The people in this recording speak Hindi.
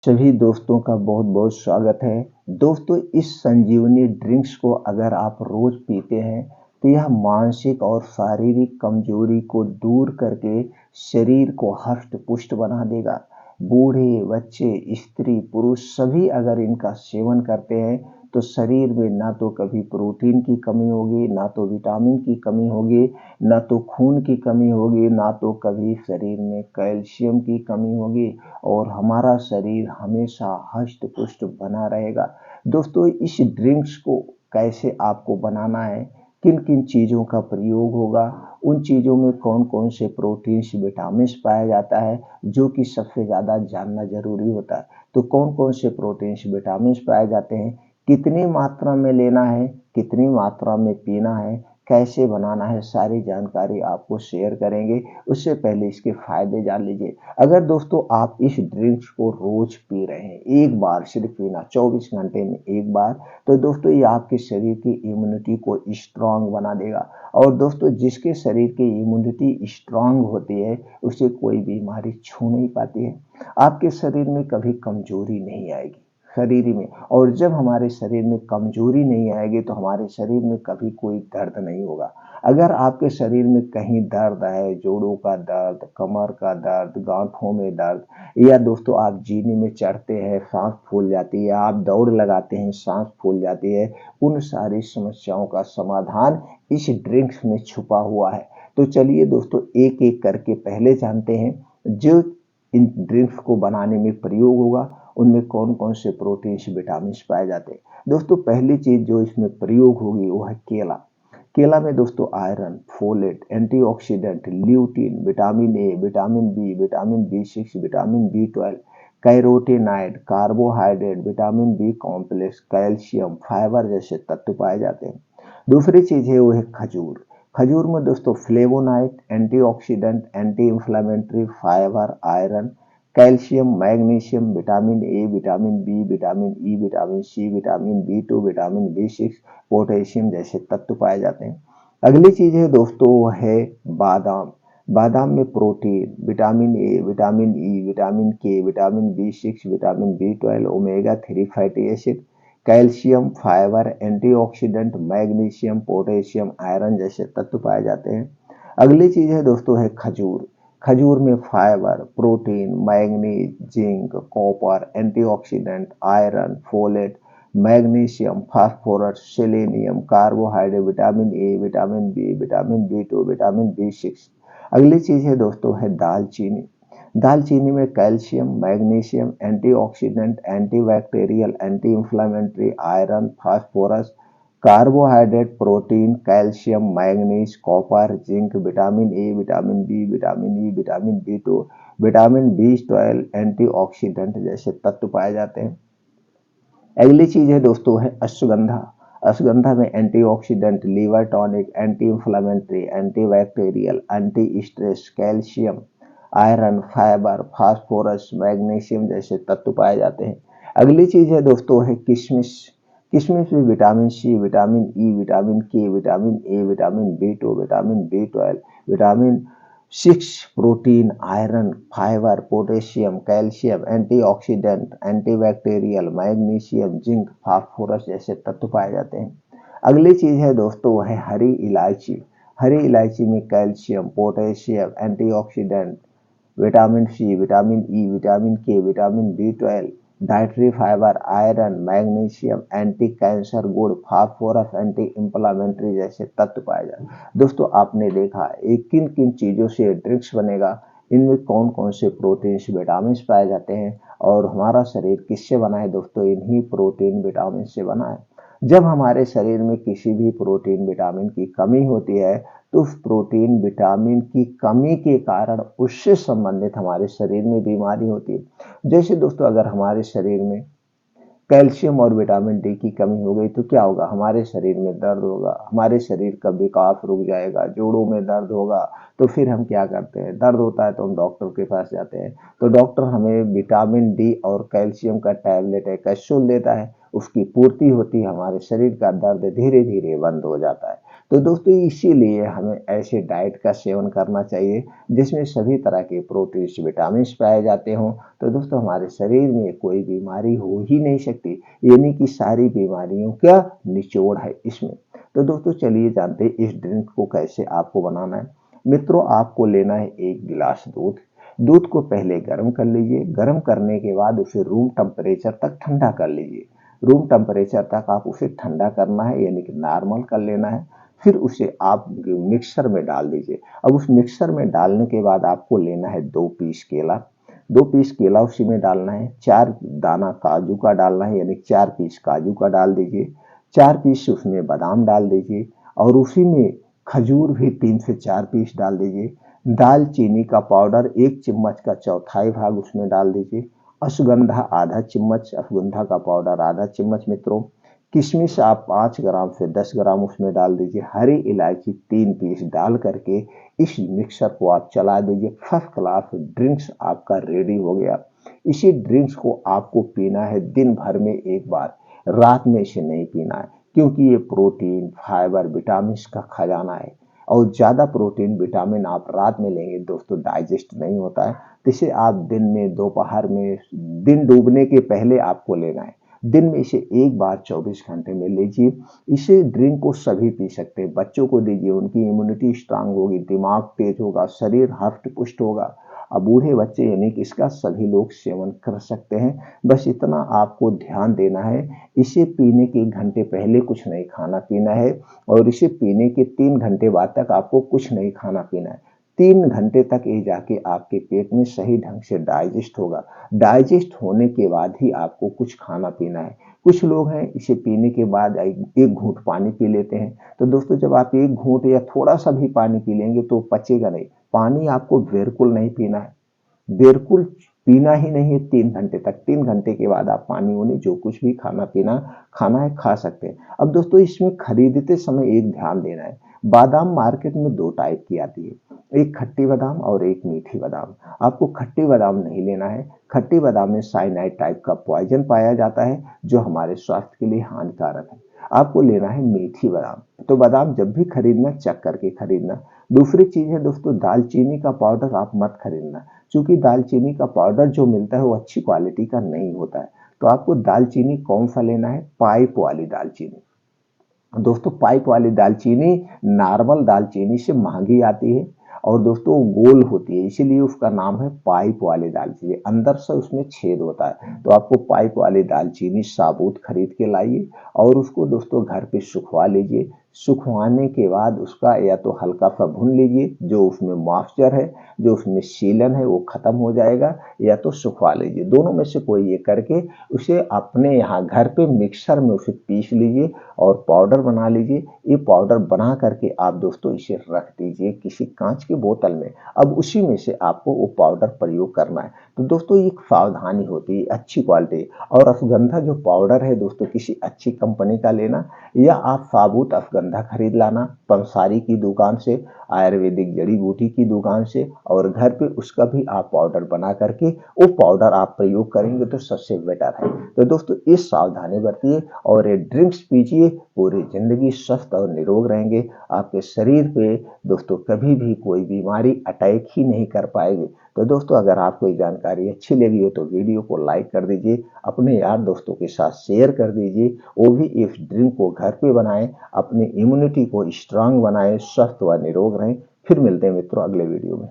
सभी दोस्तों का बहुत बहुत स्वागत है। दोस्तों, इस संजीवनी ड्रिंक्स को अगर आप रोज पीते हैं तो यह मानसिक और शारीरिक कमजोरी को दूर करके शरीर को हष्ट पुष्ट बना देगा। बूढ़े, बच्चे, स्त्री, पुरुष सभी अगर इनका सेवन करते हैं तो शरीर में ना तो कभी प्रोटीन की कमी होगी, ना तो विटामिन की कमी होगी, ना तो खून की कमी होगी, ना तो कभी शरीर में कैल्शियम की कमी होगी और हमारा शरीर हमेशा हष्ट पुष्ट बना रहेगा। दोस्तों, इस ड्रिंक्स को कैसे आपको बनाना है, किन किन चीज़ों का प्रयोग होगा, उन चीज़ों में कौन कौन से प्रोटीन्स विटामिन्स पाया जाता है जो कि सबसे ज़्यादा जानना जरूरी होता है। तो कौन कौन से प्रोटीन्स विटामिन्स पाए जाते हैं, कितनी मात्रा में लेना है, कितनी मात्रा में पीना है, कैसे बनाना है, सारी जानकारी आपको शेयर करेंगे। उससे पहले इसके फायदे जान लीजिए। अगर दोस्तों आप इस ड्रिंक्स को रोज पी रहे हैं, एक बार सिर्फ पीना, 24 घंटे में एक बार, तो दोस्तों ये आपके शरीर की इम्यूनिटी को स्ट्रांग बना देगा। और दोस्तों, जिसके शरीर की इम्यूनिटी स्ट्रांग होती है उसे कोई बीमारी छू नहीं पाती है। आपके शरीर में कभी कमजोरी नहीं आएगी शरीर में। और जब हमारे शरीर में कमजोरी नहीं आएगी तो हमारे शरीर में कभी कोई दर्द नहीं होगा। अगर आपके शरीर में कहीं दर्द है, जोड़ों का दर्द, कमर का दर्द, गांठों में दर्द, या दोस्तों आप जीने में चढ़ते हैं सांस फूल जाती है, आप दौड़ लगाते हैं सांस फूल जाती है, उन सारी समस्याओं का समाधान इस ड्रिंक्स में छुपा हुआ है। तो चलिए दोस्तों, एक एक करके पहले जानते हैं जो इन ड्रिंक्स को बनाने में प्रयोग होगा, उनमें कौन कौन से प्रोटीन्स विटामिन्स पाए जाते हैं। दोस्तों, पहली चीज जो इसमें प्रयोग होगी वो है केला। केला में दोस्तों iron, folate, antioxidant, lutein, vitamin A, vitamin B, vitamin B 6, vitamin B 12, carotenoid, carbohydrate, vitamin B complex, calcium, fibre जैसे तत्व पाए जाते हैं। दूसरी चीज है वो है खजूर। खजूर में दोस्तों flavonoid, antioxidant, anti inflammatory, fibre, iron, calcium, magnesium, vitamin A, vitamin B, vitamin E, vitamin C, vitamin B 2, vitamin B 6, potassium जैसे तत्व पाए जाते हैं। अगली चीज है दोस्तों वो है बादाम। बादाम में protein, vitamin A, vitamin E, vitamin K, vitamin B 6, vitamin B 12, omega 3 fatty acid, calcium, fibre, antioxidant, magnesium, potassium, iron जैसे तत्व पाए जाते हैं। अगली चीज है दोस्तों है खजूर। खजूर में fibre, protein, manganese, zinc, copper, antioxidant, iron, folate, magnesium, phosphorus, selenium, carbohydrate, vitamin A, vitamin B, vitamin B 2, vitamin B 6। अगली चीज है दोस्तों है दालचीनी। दालचीनी में calcium, magnesium, antioxidant, antibacterial, anti inflammatory, iron, phosphorus, carbohydrate, protein, calcium, manganese, copper, zinc, vitamin A, vitamin B, vitamin E, vitamin B 2, vitamin B 12, antioxidant जैसे तत्व पाए जाते हैं। अगली चीज है दोस्तों है अश्वगंधा। अश्वगंधा में antioxidant, liver tonic, anti inflammatory, antibacterial, anti stress, calcium, iron, fibre, phosphorus, magnesium जैसे तत्व पाए जाते हैं। अगली चीज है दोस्तों है किशमिश। किशमिश में vitamin C, vitamin E, vitamin K, vitamin A, vitamin B 2, vitamin B 12, vitamin 6, protein, iron, fibre, potassium, calcium, antioxidant, antibacterial, magnesium, zinc, phosphorus जैसे तत्व पाए जाते हैं। अगली चीज है दोस्तों वो है हरी इलायची। हरी इलायची में calcium, potassium, antioxidant, vitamin C, vitamin E, vitamin K, vitamin B 12, dietary fibre, iron, magnesium, anti cancer good, phosphorus, anti inflammatory जैसे तत्व पाए जाते हैं। दोस्तों, आपने देखा एक किन किन चीजों से ड्रिंक्स बनेगा, इनमें कौन कौन से प्रोटीन्स विटामिन पाए जाते हैं और हमारा शरीर किससे बना है। दोस्तों, इन्हीं प्रोटीन विटामिन से बना है। जब हमारे शरीर में किसी भी प्रोटीन विटामिन की कमी होती है तो उस प्रोटीन विटामिन की कमी के कारण उससे संबंधित हमारे शरीर में बीमारी होती है। जैसे दोस्तों, अगर हमारे शरीर में कैल्शियम और विटामिन डी की कमी हो गई तो क्या होगा, हमारे शरीर में दर्द होगा, हमारे शरीर का विकास रुक जाएगा, जोड़ों में दर्द होगा। तो फिर हम क्या करते हैं, दर्द होता है तो हम डॉक्टर के पास जाते हैं, तो डॉक्टर हमें विटामिन डी और कैल्शियम का टैबलेट है कैप्सूल देता है, उसकी पूर्ति होती है, हमारे शरीर का दर्द धीरे धीरे बंद हो जाता है। तो दोस्तों इसीलिए हमें ऐसे डाइट का सेवन करना चाहिए जिसमें सभी तरह के प्रोटीन्स विटामिन्स पाए जाते हों। तो दोस्तों हमारे शरीर में कोई बीमारी हो ही नहीं सकती, यानी कि सारी बीमारियों का निचोड़ है इसमें। तो दोस्तों चलिए जानते हैं इस ड्रिंक को कैसे आपको बनाना है। मित्रों आपको लेना है 1 गिलास दूध। दूध को पहले गर्म कर लीजिए। गर्म करने के बाद उसे रूम टेम्परेचर तक ठंडा कर लीजिए। रूम टेम्परेचर तक आप उसे ठंडा करना है, यानी कि नॉर्मल कर लेना है। फिर उसे आप मिक्सर में डाल दीजिए। अब उस मिक्सर में डालने के बाद आपको लेना है 2 पीस केला। 2 पीस केला उसी में डालना है। 4 दाना काजू का डालना है, यानी 4 पीस काजू का डाल दीजिए। 4 पीस उसमें बादाम डाल दीजिए और उसी में खजूर भी 3 से 4 पीस डाल दीजिए। दालचीनी का पाउडर 1 चम्मच का चौथाई भाग उसमें डाल दीजिए। अश्वगंधा आधा चम्मच, अश्वगंधा का पाउडर आधा चम्मच मित्रों। किशमिश आप 5 ग्राम से 10 ग्राम उसमें डाल दीजिए। हरी इलायची 3 पीस डाल करके इस मिक्सर को आप चला दीजिए। फर्स्ट क्लास ड्रिंक्स आपका रेडी हो गया। इसी ड्रिंक्स को आपको पीना है दिन भर में एक बार, रात में इसे नहीं पीना है, क्योंकि ये प्रोटीन, फाइबर, विटामिन का खजाना है। और ज़्यादा प्रोटीन, विटामिन आप रात में लेंगे दोस्तों डाइजेस्ट नहीं होता है। तो इसे आप दिन में, दोपहर में, दिन डूबने के पहले आपको लेना है। दिन में इसे एक बार 24 घंटे में लीजिए। इसे ड्रिंक को सभी पी सकते हैं। बच्चों को दीजिए, उनकी इम्यूनिटी स्ट्रांग होगी, दिमाग तेज होगा, शरीर हष्ट पुष्ट होगा। अब बूढ़े बच्चे यानी कि इसका सभी लोग सेवन कर सकते हैं। बस इतना आपको ध्यान देना है, इसे पीने के 1 घंटे पहले कुछ नहीं खाना पीना है और इसे पीने के 3 घंटे बाद तक आपको कुछ नहीं खाना पीना है। 3 घंटे तक ये जाके आपके पेट में सही ढंग से डाइजेस्ट होगा। डाइजेस्ट होने के बाद ही आपको कुछ खाना पीना है। कुछ लोग हैं इसे पीने के बाद एक घूंट पानी पी लेते हैं। तो दोस्तों जब आप एक घूंट या थोड़ा सा भी पानी पी लेंगे तो पचेगा नहीं। पानी आपको बिल्कुल नहीं पीना है, बिल्कुल पीना ही नहीं है 3 घंटे तक। 3 घंटे के बाद आप पानी वानी जो कुछ भी खाना पीना खाना है खा सकते हैं। अब दोस्तों इसमें खरीदते समय एक ध्यान देना है, बादाम मार्केट में 2 टाइप की आती है, एक खट्टी बादाम और एक मीठी बादाम। आपको खट्टी बादाम नहीं लेना है। खट्टी बादाम में साइनाइड टाइप का पॉइजन पाया जाता है जो हमारे स्वास्थ्य के लिए हानिकारक है। आपको लेना है मीठी बादाम। तो बादाम जब भी खरीदना चेक करके खरीदना। दूसरी चीज है दोस्तों, दालचीनी का पाउडर आप मत खरीदना, क्योंकि दालचीनी का पाउडर जो मिलता है वो अच्छी क्वालिटी का नहीं होता है। तो आपको दालचीनी कौन सा लेना है, पाइप वाली दालचीनी। दोस्तों पाइप वाली दालचीनी नॉर्मल दालचीनी से महंगी आती है और दोस्तों गोल होती है, इसीलिए उसका नाम है पाइप वाली दालचीनी। अंदर से उसमें छेद होता है। तो आपको पाइप वाली दालचीनी साबुत खरीद के लाइए और उसको दोस्तों घर पे सुखवा लीजिए। सुखवाने के बाद उसका या तो हल्का सा भून लीजिए, जो उसमें मॉइस्चर है, जो उसमें सीलन है वो खत्म हो जाएगा, या तो सुखवा लीजिए। दोनों में से कोई ये करके उसे अपने यहाँ घर पे मिक्सर में उसे पीस लीजिए और पाउडर बना लीजिए। ये पाउडर बना करके आप दोस्तों इसे रख दीजिए किसी कांच की बोतल में। अब उसी में से आपको वो पाउडर प्रयोग करना है। तो दोस्तों एक सावधानी होती है, अच्छी क्वालिटी। और अश्वगंधा जो पाउडर है दोस्तों किसी अच्छी कंपनी का लेना, या आप साबुत अश्वगंधा खरीद लाना पंसारी की दुकान से, आयुर्वेदिक जड़ी बूटी की दुकान से, और घर पे उसका भी आप पाउडर बना करके वो पाउडर आप प्रयोग करेंगे तो सबसे बेटर है। तो दोस्तों इस सावधानी बरतिए और ये ड्रिंक्स पीजिए, पूरी जिंदगी स्वस्थ और निरोग रहेंगे। आपके शरीर पे दोस्तों कभी भी कोई बीमारी अटैक ही नहीं कर पाएगी। तो दोस्तों अगर आपको ये जानकारी अच्छी लगी हो तो वीडियो को लाइक कर दीजिए, अपने यार दोस्तों के साथ शेयर कर दीजिए, वो भी इस ड्रिंक को घर पे बनाएं, अपनी इम्यूनिटी को स्ट्रांग बनाएं, स्वस्थ व निरोग रहें। फिर मिलते हैं मित्रों अगले वीडियो में।